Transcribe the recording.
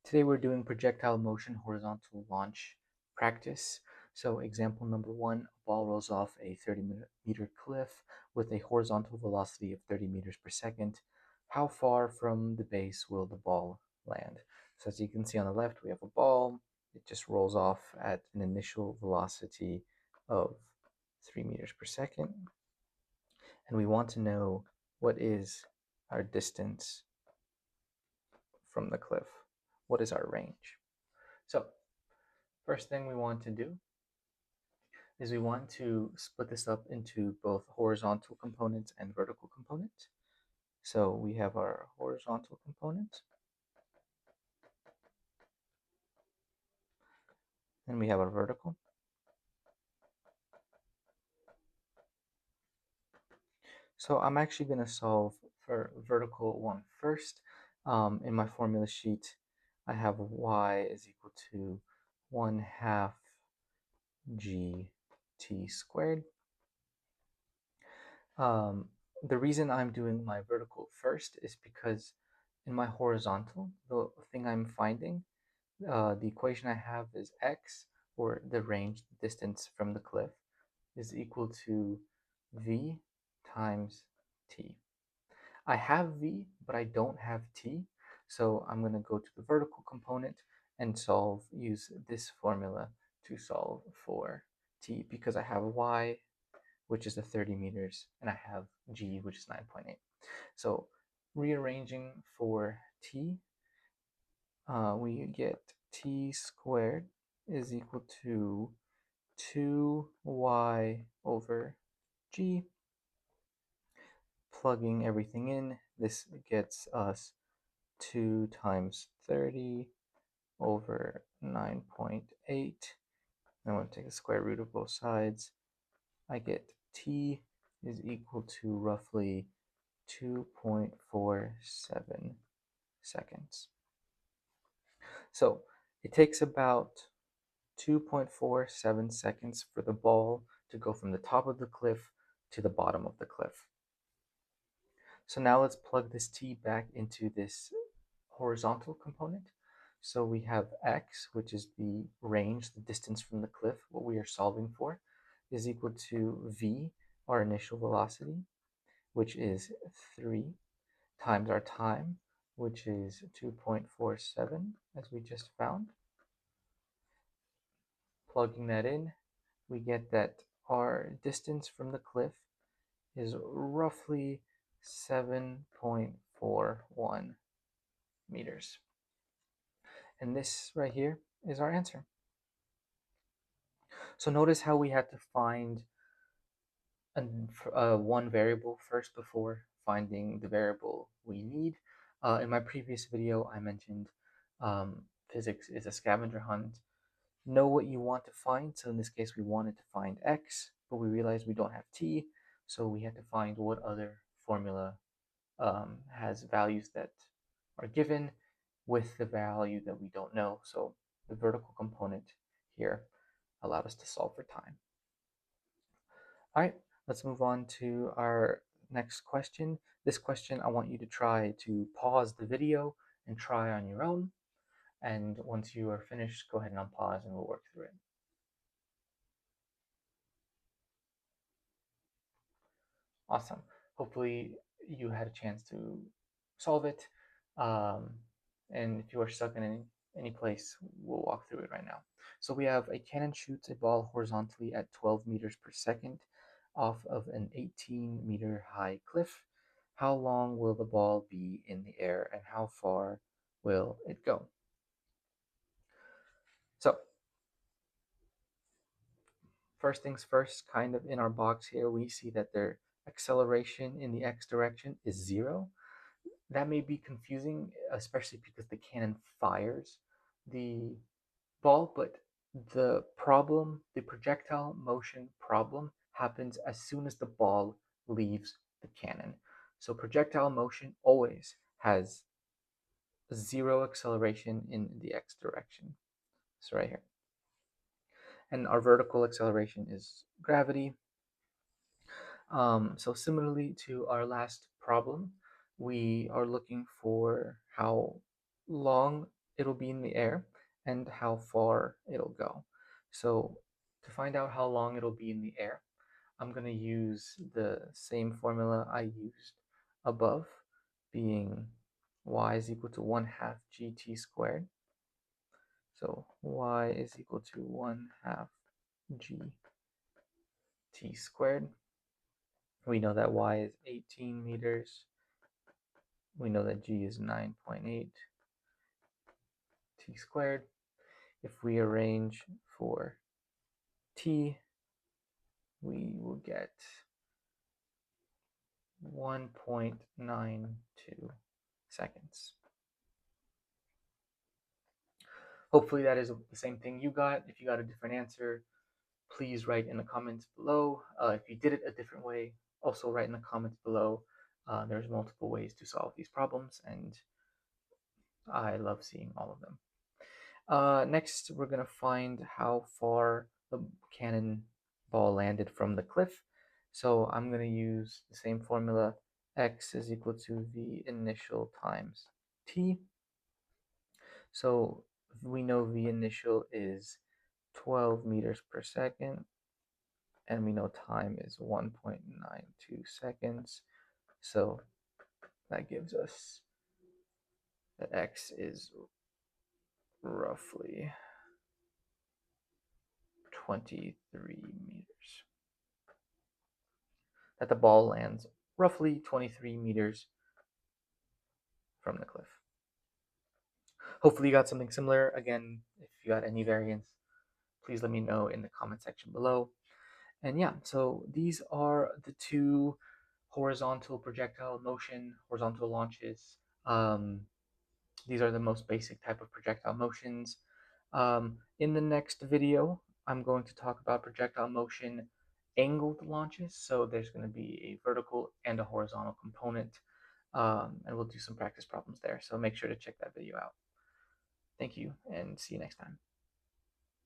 Today we're doing projectile motion horizontal launch practice. So example number one, a ball rolls off a 30-meter cliff with a horizontal velocity of 30 meters per second. How far from the base will the ball land? So as you can see on the left, we have a ball. It just rolls off at an initial velocity of 3 meters per second. And we want to know what is our distance from the cliff. What is our range? So first thing we want to do is we want to split this up into both horizontal components and vertical components. So we have our horizontal component, and we have our vertical. So I'm actually going to solve for vertical one first. In my formula sheet, I have y is equal to 1/2 gt squared. The reason I'm doing my vertical first is because in my horizontal, the thing I'm finding, the equation I have is x, or the range, the distance from the cliff, is equal to v times t. I have v, but I don't have t, so I'm going to go to the vertical component and use this formula to solve for t, because I have y, which is the 30 meters, and I have g, which is 9.8. So rearranging for t, we get t squared is equal to 2y over g. Plugging everything in, this gets us 2 times 30 over 9.8. I'm going to take the square root of both sides. I get t is equal to roughly 2.47 seconds. So it takes about 2.47 seconds for the ball to go from the top of the cliff to the bottom of the cliff. So now let's plug this t back into this horizontal component. So we have x, which is the range, the distance from the cliff, what we are solving for, is equal to v, our initial velocity, which is 3, times our time, which is 2.47, as we just found. Plugging that in, we get that our distance from the cliff is roughly 7.41 meters. And this right here is our answer. So notice how we had to find one variable first before finding the variable we need. In my previous video, I mentioned physics is a scavenger hunt. Know what you want to find. So in this case, we wanted to find x, but we realized we don't have t. So we had to find what other formula has values that are given with the value that we don't know. So the vertical component here allowed us to solve for time. All right, let's move on to our next question. This question, I want you to try to pause the video and try on your own. And once you are finished, go ahead and unpause and we'll work through it. Awesome. Hopefully you had a chance to solve it. And if you are stuck in any place, we'll walk through it right now. So we have a cannon shoots a ball horizontally at 12 meters per second off of an 18-meter high cliff. How long will the ball be in the air and how far will it go? So first things first, kind of in our box here, we see that their acceleration in the x direction is 0. That may be confusing, especially because the cannon fires the ball, but the problem, the projectile motion problem, happens as soon as the ball leaves the cannon. So projectile motion always has 0 acceleration in the x direction. So right here. And our vertical acceleration is gravity. So similarly to our last problem, we are looking for how long it'll be in the air and how far it'll go. So to find out how long it'll be in the air, I'm going to use the same formula I used above, being y is equal to 1/2 gt squared. So y is equal to 1/2 gt squared. We know that y is 18 meters. We know that g is 9.8 t squared. If we arrange for t, we will get 1.92 seconds. Hopefully that is the same thing you got. If you got a different answer, please write in the comments below. If you did it a different way, also write in the comments below. There's multiple ways to solve these problems, and I love seeing all of them. Next, we're going to find how far the cannonball landed from the cliff. So I'm going to use the same formula. X is equal to v initial times t. So we know v initial is 12 meters per second, and we know time is 1.92 seconds. So that gives us that x is roughly 23 meters. That the ball lands roughly 23 meters from the cliff. Hopefully you got something similar. Again, if you got any variants, please let me know in the comment section below. And yeah, so these are the two horizontal projectile motion, horizontal launches. These are the most basic type of projectile motions. In the next video, I'm going to talk about projectile motion angled launches. So there's going to be a vertical and a horizontal component, and we'll do some practice problems there. So make sure to check that video out. Thank you, and see you next time.